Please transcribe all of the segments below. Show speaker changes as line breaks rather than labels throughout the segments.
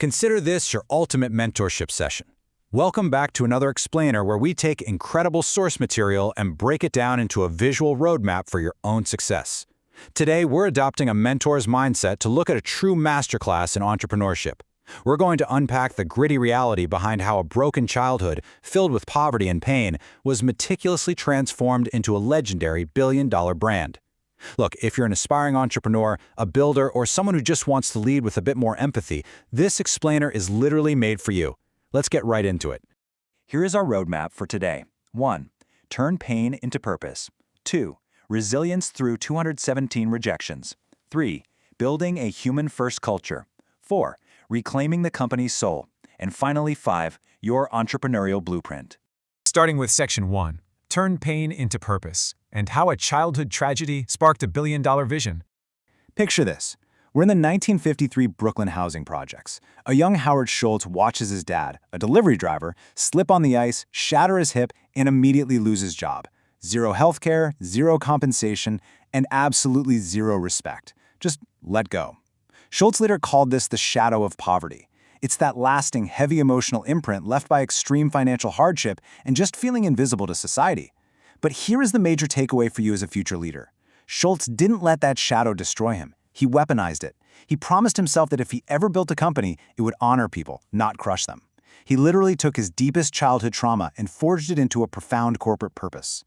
Consider this your ultimate mentorship session. Welcome back to another explainer where we take incredible source material and break it down into a visual roadmap for your own success. Today, we're adopting a mentor's mindset to look at a true masterclass in entrepreneurship. We're going to unpack the gritty reality behind how a broken childhood, filled with poverty and pain, was meticulously transformed into a legendary billion-dollar brand. Look, if you're an aspiring entrepreneur, a builder, or someone who just wants to lead with a bit more empathy, this explainer is literally made for you. Let's get right into it.
Here is our roadmap for today. 1. Turn pain into purpose. 2. Resilience through 217 rejections. 3. Building a human-first culture. 4. Reclaiming the company's soul. And finally, 5. Your entrepreneurial blueprint.
Starting with Section 1, Turn Pain into Purpose, and how a childhood tragedy sparked a billion-dollar vision.
Picture this. We're in the 1953 Brooklyn housing projects. A young Howard Schultz watches his dad, a delivery driver, slip on the ice, shatter his hip, and immediately lose his job. Zero health care, zero compensation, and absolutely zero respect. Just let go. Schultz later called this the shadow of poverty. It's that lasting, heavy emotional imprint left by extreme financial hardship and just feeling invisible to society. But here is the major takeaway for you as a future leader. Schultz didn't let that shadow destroy him. He weaponized it. He promised himself that if he ever built a company, it would honor people, not crush them. He literally took his deepest childhood trauma and forged it into a profound corporate purpose.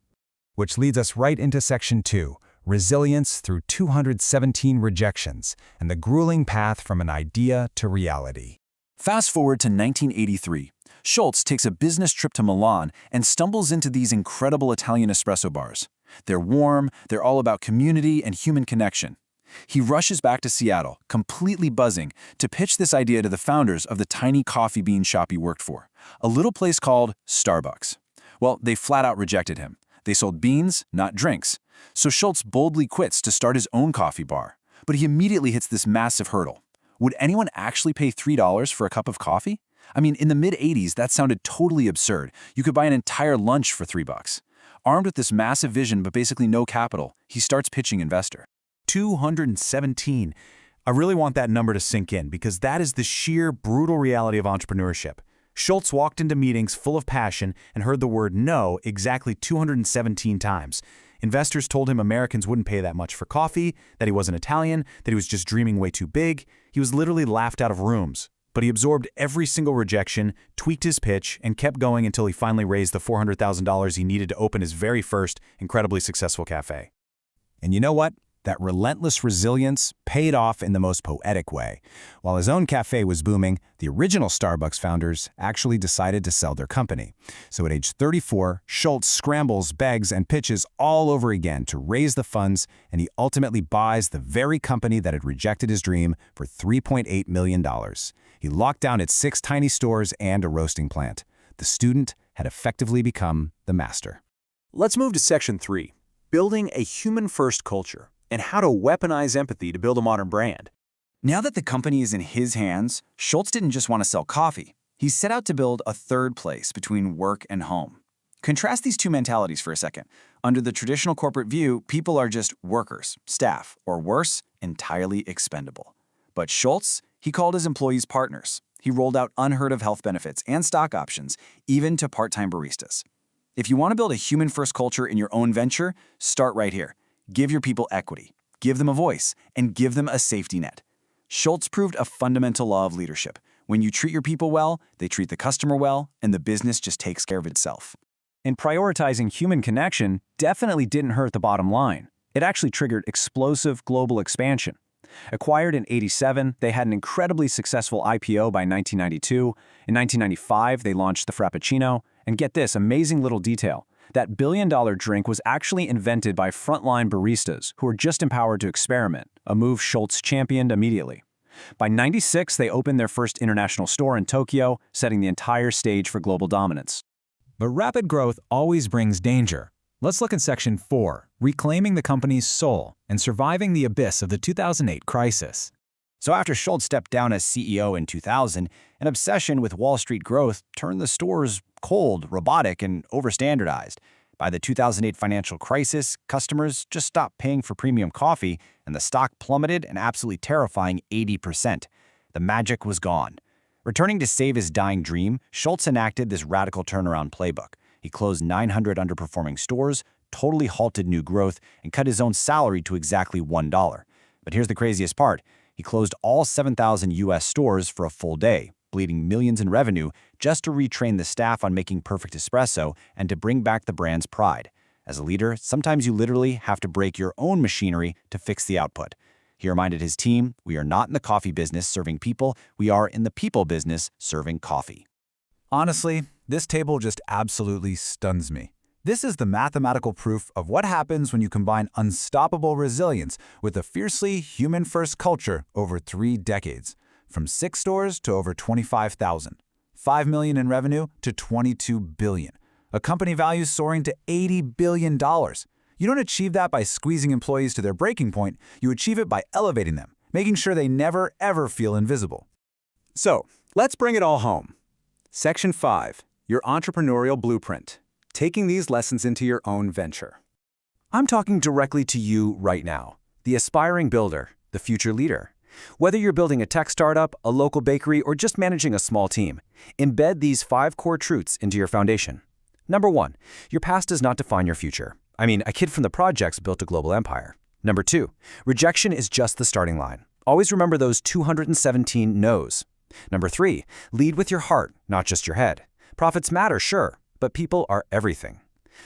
Which leads us right into Section 2, Resilience through 217 Rejections, and the grueling path from an idea to reality.
Fast forward to 1983. Schultz takes a business trip to Milan and stumbles into these incredible Italian espresso bars. They're warm, they're all about community and human connection. He rushes back to Seattle, completely buzzing, to pitch this idea to the founders of the tiny coffee bean shop he worked for, a little place called Starbucks. Well, they flat out rejected him. They sold beans, not drinks. So Schultz boldly quits to start his own coffee bar. But he immediately hits this massive hurdle. Would anyone actually pay $3 for a cup of coffee? I mean, in the mid-'80s, that sounded totally absurd. You could buy an entire lunch for $3. Armed with this massive vision but basically no capital, he starts pitching investors.
217. I really want that number to sink in because that is the sheer, brutal reality of entrepreneurship. Schultz walked into meetings full of passion and heard the word no exactly 217 times. Investors told him Americans wouldn't pay that much for coffee, that he wasn't Italian, that he was just dreaming way too big. He was literally laughed out of rooms. But he absorbed every single rejection, tweaked his pitch, and kept going until he finally raised the $400,000 he needed to open his very first, incredibly successful cafe.
And you know what? That relentless resilience paid off in the most poetic way. While his own cafe was booming, the original Starbucks founders actually decided to sell their company. So at age 34, Schultz scrambles, begs, and pitches all over again to raise the funds, and he ultimately buys the very company that had rejected his dream for $3.8 million. He locked down its 6 tiny stores and a roasting plant. The student had effectively become the master.
Let's move to Section 3, Building a Human-First Culture, and how to weaponize empathy to build a modern brand.
Now that the company is in his hands, Schultz didn't just want to sell coffee. He set out to build a third place between work and home. Contrast these two mentalities for a second. Under the traditional corporate view, people are just workers, staff, or worse, entirely expendable. But Schultz, he called his employees partners. He rolled out unheard of health benefits and stock options, even to part-time baristas. If you want to build a human-first culture in your own venture, start right here. Give your people equity, give them a voice, and give them a safety net. Schultz proved a fundamental law of leadership. When you treat your people well, they treat the customer well, and the business just takes care of itself. And prioritizing human connection definitely didn't hurt the bottom line. It actually triggered explosive global expansion. Acquired in '87, they had an incredibly successful IPO by 1992. In 1995, they launched the Frappuccino. And get this amazing little detail. That billion-dollar drink was actually invented by frontline baristas who were just empowered to experiment, a move Schultz championed immediately. By '96, they opened their first international store in Tokyo, setting the entire stage for global dominance.
But rapid growth always brings danger. Let's look at Section 4, Reclaiming the Company's Soul and Surviving the Abyss of the 2008 Crisis.
So after Schultz stepped down as CEO in 2000, an obsession with Wall Street growth turned the stores cold, robotic, and overstandardized. By the 2008 financial crisis, customers just stopped paying for premium coffee, and the stock plummeted an absolutely terrifying 80%. The magic was gone. Returning to save his dying dream, Schultz enacted this radical turnaround playbook. He closed 900 underperforming stores, totally halted new growth, and cut his own salary to exactly $1. But here's the craziest part. He closed all 7,000 U.S. stores for a full day, bleeding millions in revenue just to retrain the staff on making perfect espresso and to bring back the brand's pride. As a leader, sometimes you literally have to break your own machinery to fix the output. He reminded his team, we are not in the coffee business serving people, we are in the people business serving coffee.
Honestly, this table just absolutely stuns me. This is the mathematical proof of what happens when you combine unstoppable resilience with a fiercely human-first culture over 3 decades. From 6 stores to over 25,000. $5 million in revenue to $22 billion. A company value soaring to $80 billion. You don't achieve that by squeezing employees to their breaking point, you achieve it by elevating them, making sure they never, ever feel invisible. So, let's bring it all home. Section 5, your entrepreneurial blueprint. Taking these lessons into your own venture. I'm talking directly to you right now, the aspiring builder, the future leader. Whether you're building a tech startup, a local bakery, or just managing a small team, embed these 5 core truths into your foundation. Number 1, your past does not define your future. I mean, a kid from the projects built a global empire. Number 2, rejection is just the starting line. Always remember those 217 no's. Number 3, lead with your heart, not just your head. Profits matter, sure, but people are everything.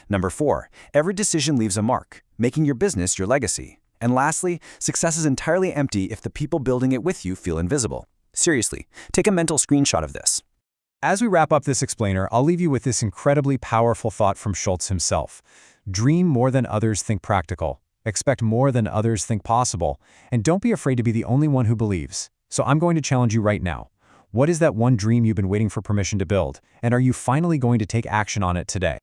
Number 4, every decision leaves a mark, making your business your legacy. And lastly, success is entirely empty if the people building it with you feel invisible. Seriously, take a mental screenshot of this.
As we wrap up this explainer, I'll leave you with this incredibly powerful thought from Schultz himself. Dream more than others think practical. Expect more than others think possible. And don't be afraid to be the only one who believes. So I'm going to challenge you right now. What is that one dream you've been waiting for permission to build? And are you finally going to take action on it today?